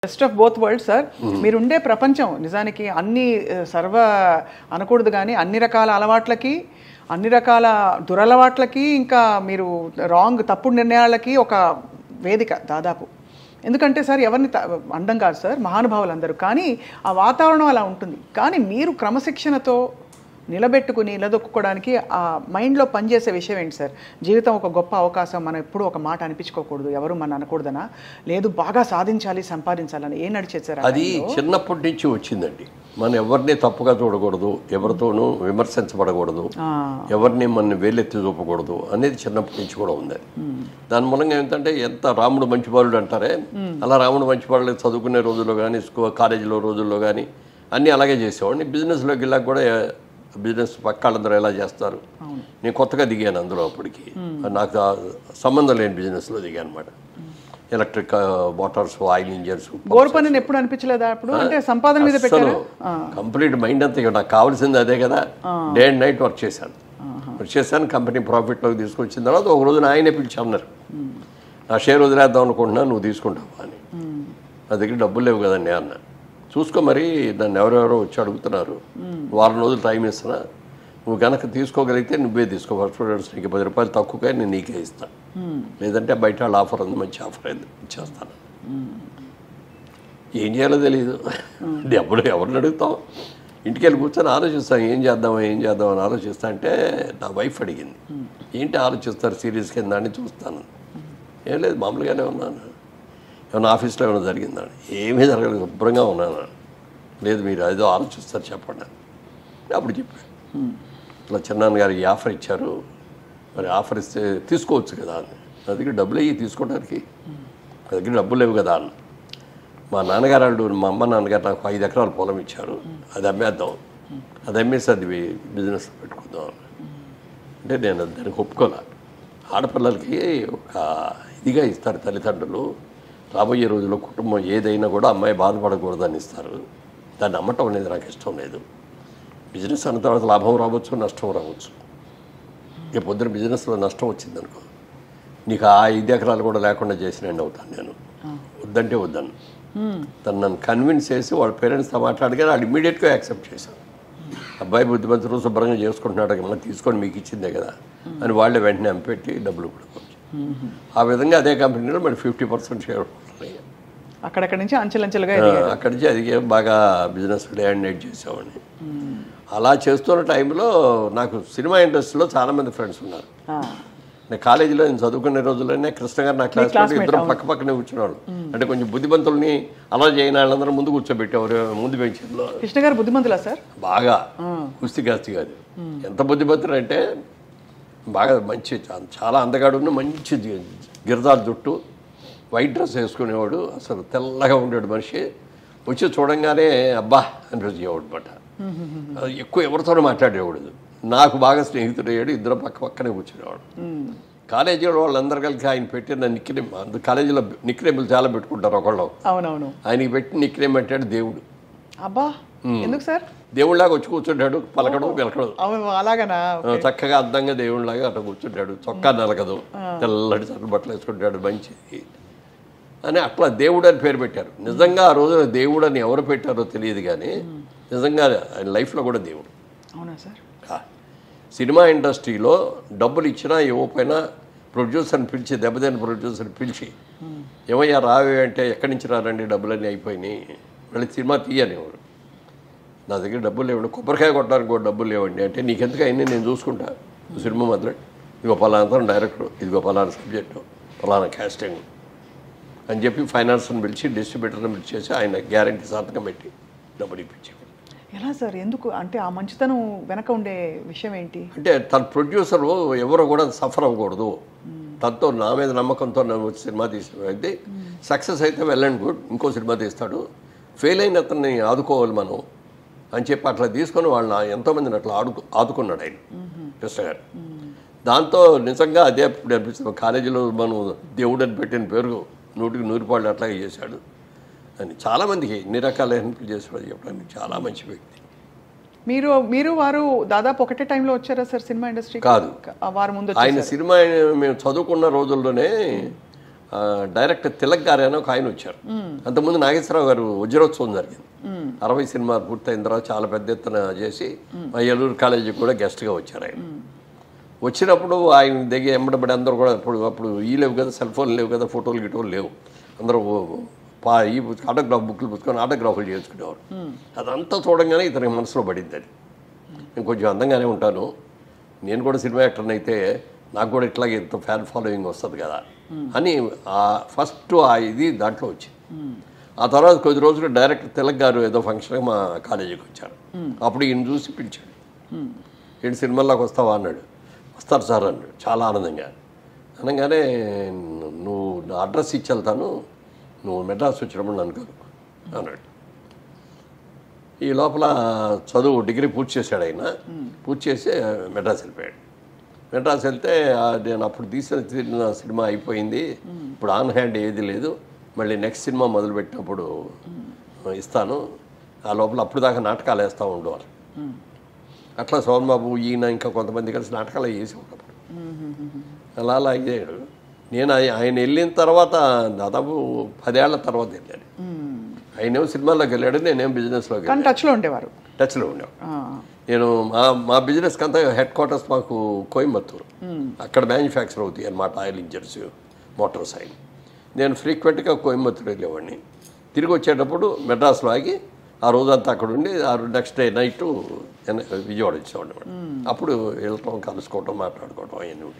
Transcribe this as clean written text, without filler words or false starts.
Best of both world sir. మీరుండే ప్రపంచం నిజానికి అన్ని సర్వ అనకూడదు కానీ అన్ని రకాల అలవాట్లకి, అన్ని రకాల దురలవాట్లకి, ఇంకా మీరు తప్పుడు నిర్ణయాలకి ఒక వేదిక దాదాపు. ఎందుకంటే సార్ ఎవరిని అండం కాదు సార్, మహానుభావులు అందరూ, కానీ ఆ వాతావరణం అలా ఉంటుంది. కానీ మీరు క్రమశిక్షణతో నిలదొక్కుకోవడానికి ఆ మైండ్లో పనిచేసే విషయం ఏంటి సార్? జీవితం ఒక గొప్ప అవకాశం, మనం ఎప్పుడూ ఒక మాట అనిపించుకోకూడదు, ఎవరు మన అనకూడదనా, లేదు బాగా సాధించాలి సంపాదించాలని ఏం నడిచేది సార్? అది చిన్నప్పటి నుంచి వచ్చిందండి. మనం ఎవరిని తప్పుగా చూడకూడదు, ఎవరితోనూ విమర్శించబడకూడదు, ఎవరిని మన వేలెత్తి చూపకూడదు అనేది చిన్నప్పటి నుంచి కూడా ఉంది. దాని మూలంగా ఏంటంటే ఎంత రాముడు మంచివాడు అంటారే, అలా రాముడు మంచివాళ్ళు చదువుకునే రోజుల్లో కానీ కాలేజీలో రోజుల్లో కానీ అన్నీ అలాగే చేసేవాడిని. బిజినెస్లోకి వెళ్ళాక కూడా బిజినెస్ పక్కాళ్ళందరూ ఎలా చేస్తారు, నేను కొత్తగా దిగాను అందులో. అప్పటికి నాకు సంబంధం లేని బిజినెస్లో దిగాను అనమాట. Electric motors, oil engines. గోర్ పని ఎప్పుడు అనిపించలేదా అప్పుడు? అంటే సంపాదన మీద పెట్టారు కంప్లీట్ మైండ్ అంతా. నాకు కావాల్సింది అదే కదా. డే అండ్ నైట్ వర్క్ చేశాను. కంపెనీ ప్రాఫిట్లోకి తీసుకొచ్చిన తర్వాత ఒక రోజున ఆయనే పిలిచి అన్నారు, నా షేర్ వదిలేద్దాం అనుకుంటున్నాను, నువ్వు తీసుకుంటావు అని. నా దగ్గర డబ్బులు లేవు కదండి అన్న. చూసుకో మరి, నన్ను ఎవరెవరో వచ్చి అడుగుతున్నారు, వారం రోజులు టైం ఇస్తున్నా, నువ్వు కనుక తీసుకోగలిగితే నువ్వే తీసుకో, ఫస్ట్ ప్రోడక్ట్స్ నీకు 10 రూపాయలు తక్కువగా నేను నీకే ఇస్తాను, లేదంటే బయట వాళ్ళ ఆఫర్ ఉంది, మంచి ఆఫర్ అయింది ఇచ్చేస్తాను. ఏం చేయాలో తెలియదు, డబ్బులు ఎవరిని అడుగుతాం. ఇంటికి వెళ్ళి కూర్చొని ఆలోచిస్తాను, ఏం చేద్దామని ఆలోచిస్తా అంటే నా వైఫ్ అడిగింది, ఏంటి ఆలోచిస్తారు సీరియస్ కింద అని. చూస్తాను, ఏం లేదు మామూలుగానే ఉన్నాను, ఏమైనా ఆఫీస్లో ఏమైనా జరిగిందని. ఏమీ జరగలేదు, శుభ్రంగా ఉన్నాను. లేదు మీరు ఏదో ఆలోచిస్తారు చెప్పండి. అప్పుడు చెప్పాను, ఇట్లా చిన్నాన్నగారికి ఆఫర్ ఇచ్చారు, మరి ఆఫర్ ఇస్తే తీసుకోవచ్చు కదా అని. నా దగ్గర డబ్బులు అయ్యి తీసుకోవడానికి, నా దగ్గర డబ్బులు లేవు కదా అన్న. మా నాన్నగారు మా అమ్మ నాన్నగారు నాకు 5 ఎకరాల పొలం ఇచ్చారు, అది అమ్మేద్దాం, అది అమ్మేసి అది బిజినెస్ పెట్టుకుందాం అంటే నేను దానికి ఒప్పుకోలే. ఆడపిల్లలకి ఒక ఇదిగా ఇస్తారు తల్లిదండ్రులు, రాబోయే రోజుల్లో కుటుంబం ఏదైనా కూడా అమ్మాయి బాధపడకూడదని ఇస్తారు. దాన్ని అమ్మటం అనేది నాకు ఇష్టం లేదు. బిజినెస్ అన్న తర్వాత లాభం రావచ్చు, నష్టం రావచ్చు. ఇక పొద్దున బిజినెస్లో నష్టం వచ్చిందనుకో, నీకు ఆ 5 ఎకరాలు కూడా లేకుండా చేసినండి అవుతాను నేను. వద్దంటే వద్దాను. తను నన్ను కన్విన్స్ చేసి వాళ్ళ పేరెంట్స్తో మాట్లాడగానే వాళ్ళు ఇమీడియట్గా యాక్సెప్ట్ చేశాను. అబ్బాయి బుద్ధిమంతులు శుభ్రంగా చేసుకుంటున్నాడు, మళ్ళీ తీసుకొని మీకు ఇచ్చిందే కదా అని వాళ్ళే వెంటనే అమ్మిపెట్టి డబ్బులు కూడా కొంచెం. ఆ విధంగా అదే కంపెనీలో మరి 50% షేర్ ఉంటుంది. అక్కడక్కడి నుంచి అంచెలంచెలుగా అక్కడి నుంచి అది బాగా బిజినెస్ డే అండ్ నైట్ చేసేవాడిని. అలా చేస్తున్న టైంలో నాకు సినిమా ఇండస్ట్రీలో చాలామంది ఫ్రెండ్స్ ఉన్నారు. నేను కాలేజీలో నేను చదువుకునే రోజుల్లోనే కృష్ణ గారు నా క్లాస్ ఇద్దరు పక్కనే కూర్చునేవాళ్ళు. అంటే కొంచెం బుద్ధిమంతుల్ని అలా చేయని వాళ్ళందరూ ముందు కూర్చోబెట్టేవారు ముందు బెంచ్లో. కృష్ణ గారు బుద్ధిమంతులా సార్? బాగా కుస్తీ కాదు. ఎంత బుద్ధిమంతులు అంటే బాగా మంచి, చాలా అందగాడు, మంచి గిరదాల జుట్టు, వైట్ డ్రెస్ వేసుకునేవాడు, అసలు తెల్లగా ఉండేవాడు మనిషి. వచ్చి చూడంగానే అబ్బా అనిపించేవాడు అనమాట. ఎక్కువ ఎవరితోనూ మాట్లాడేవాడు. నాకు బాగా స్నేహితుడు అయ్యాడు, ఇద్దరు పక్కనే కూర్చునేవాడు. కాలేజీలో వాళ్ళందరూ కలిసి ఆయన పెట్టిన నిక్నేమ్, కాలేజీలో నిక్నేములు చాలా పెట్టుకుంటారు ఒకళ్ళు. అవునవును. ఆయనకి పెట్టి నిక్నేమ్ పెట్టాడు దేవుడు. అబ్బా, ఎందుకు సార్? దేవుళ్ళలాగా వచ్చి కూర్చుంటాడు, పలకడం వెలకడం అలాగనా, చక్కగా అద్దంగా దేవుళ్ళలాగా అట్లా కూర్చుంటాడు. చొక్కా నలగదు, తెల్లటి చట్ట బట్టలు వేసుకుంటాడు, మంచిది అని అట్లా దేవుడు అని పేరు పెట్టారు. నిజంగా ఆ రోజున దేవుడు అని ఎవరు పెట్టారో తెలియదు, కానీ నిజంగా ఆయన లైఫ్లో కూడా దేవుడు. అవునా సార్? సినిమా ఇండస్ట్రీలో డబ్బులు ఇచ్చినా ఇవ్వకపోయినా ప్రొడ్యూసర్ని పిలిచి, దెబ్బతిన్న ప్రొడ్యూసర్ని పిలిచి, ఏమయ్యా రావే అంటే ఎక్కడి నుంచి రారండి, డబ్బులన్నీ అయిపోయినాయి, మళ్ళీ సినిమా తీయనివ్వరు. నా దగ్గర డబ్బులు లేవండి, కొబ్బరికాయ కొట్టడానికి కూడా డబ్బులు లేవండి అంటే, నీకెందుకు అన్నీ నేను చూసుకుంటా, సినిమా మాత్రం ఇదిగో పలానా డైరెక్టర్, ఇదిగో పలానా సబ్జెక్టు, పలానా క్యాస్టింగ్ అని చెప్పి ఫైనాన్స్ని పిలిచి, డిస్ట్రిబ్యూటర్ని పిలిచేసి ఆయన గ్యారంటీ సంతకం పెట్టి డబ్బులు ఇప్పించాడు. ఎలా సార్? ఎందుకు అంటే ఆ మంచితనం వెనక ఉండే విషయం ఏంటి? అంటే తన ప్రొడ్యూసరు ఎవరు కూడా సఫర్ అవ్వకూడదు, తనతో నా మీద నమ్మకంతో నన్ను వచ్చి సినిమా తీసేది. సక్సెస్ అయితే వెల్ అండ్ గుడ్, ఇంకో సినిమా తీస్తాడు. ఫెయిల్ అయిన అతన్ని ఆదుకోవాలి మనం అని చెప్పి అట్లా తీసుకొని వాళ్ళని ఎంతోమందిని అట్లా ఆదుకున్నాడు ఆయన కృష్ణ గారు. దాంతో నిజంగా అదే అప్పుడు అనిపిస్తుంది, కాలేజీలో మనం దేవుడు అని పెట్టిన పేరు 100కి 100 పాళ్ళు అట్లాగే చేశాడు అని చాలామందికి ఎన్ని రకాల హెల్ప్ చేసేవాడు చెప్పడానికి. చాలా మంచి వ్యక్తి. మీరు వారు దాదాపు ఒకటే టైంలో వచ్చారా సార్ సినిమా ఇండస్ట్రీ? కాదు, వారు ముందు. ఆయన సినిమా మేము చదువుకున్న రోజుల్లోనే డైరెక్టర్ తిలక్ గారు అని ఒక ఆయన వచ్చారు. అంతకుముందు నాగేశ్వరరావు గారు వజ్రోత్సవం జరిగింది. 60 సినిమాలు పూర్తయిన తర్వాత చాలా పెద్ద ఎత్తున చేసి మా ఏలూరు కాలేజీకి కూడా గెస్ట్గా వచ్చారు ఆయన. వచ్చినప్పుడు ఆయన దగ్గర ఎంబడబడి అందరూ కూడా అప్పుడు లేవు కదా, సెల్ ఫోన్ లేవు కదా, ఫోటోలు గిటోలు లేవు. అందరూ ఈ ఆటోగ్రాఫ్ బుక్లు పుచ్చుకొని ఆటోగ్రాఫ్లు చేసుకునేవారు. అదంతా చూడంగానే ఇతనికి మనసులో పడింది. అది నేను కొంచెం అందంగానే ఉంటాను, నేను కూడా సినిమా యాక్టర్ని అయితే నాకు కూడా ఇట్లాగే ఇంత ఫ్యాన్ ఫాలోయింగ్ వస్తుంది కదా అని ఫస్ట్ ఇది దాంట్లో వచ్చింది. ఆ తర్వాత కొద్ది రోజులు డైరెక్టర్ తిలక్ గారు ఏదో ఫంక్షన్గా మా కాలేజీకి వచ్చారు. అప్పుడు ఈయన చూసి పిలిచాడు. ఈయన సినిమాల్లోకి వస్తావా అన్నాడు. వస్తారు సార్ అన్నాడు చాలా ఆనందంగా. అనగానే నువ్వు నా అడ్రస్ ఇచ్చి వెళ్తాను, నువ్వు మెడ్రాస్ వచ్చినప్పుడు నన్ను కలుగు అన్నాడు. ఈ లోపల చదువు డిగ్రీ పూర్తి చేశాడు ఆయన. పూర్తి చేసి మెడ్రాస్ వెళ్ళిపోయాడు. మెడ్రాస్ వెళ్తే నేను అప్పుడు తీసిన సినిమా అయిపోయింది, ఇప్పుడు ఆన్ హ్యాండ్ ఏది లేదు, మళ్ళీ నెక్స్ట్ సినిమా మొదలుపెట్టినప్పుడు ఇస్తాను, ఆ లోపల అప్పుడు దాకా నాటకాలు వేస్తూ ఉండేవారు. అట్లా సోమన్ బాబు ఈయన ఇంకా కొంతమంది కలిసి నాటకాలు వేసేవారు. అలా అయ్యాడు. నేను ఆయన వెళ్ళిన తర్వాత దాదాపు 10 ఏళ్ల తర్వాత వెళ్ళాను. ఆయనేమో సినిమాల్లోకి వెళ్ళాడు, నేనేం బిజినెస్లోకి వెళ్ళాను. టచ్లో ఉండేవారు. నేను మా బిజినెస్కి అంతా హెడ్ క్వార్టర్స్ మాకు కోయంబత్తూరు. అక్కడ మ్యానుఫ్యాక్చర్ అవుతాయి అన్నమాట ఆయిల్ ఇంజన్స్, మోటార్స్ ఆయిల్. నేను ఫ్రీక్వెంట్గా కోయంబత్తూరు వెళ్ళేవాడిని. తిరిగి వచ్చేటప్పుడు మెడ్రాస్లో ఆగి ఆ రోజంతా అక్కడ ఉండి నెక్స్ట్ డే నైట్ విజయవాడ వచ్చేవాడిని. అప్పుడు వెళ్ళటం, కలుసుకోవటం, మాట్లాడుకోవటం అవన్నీ.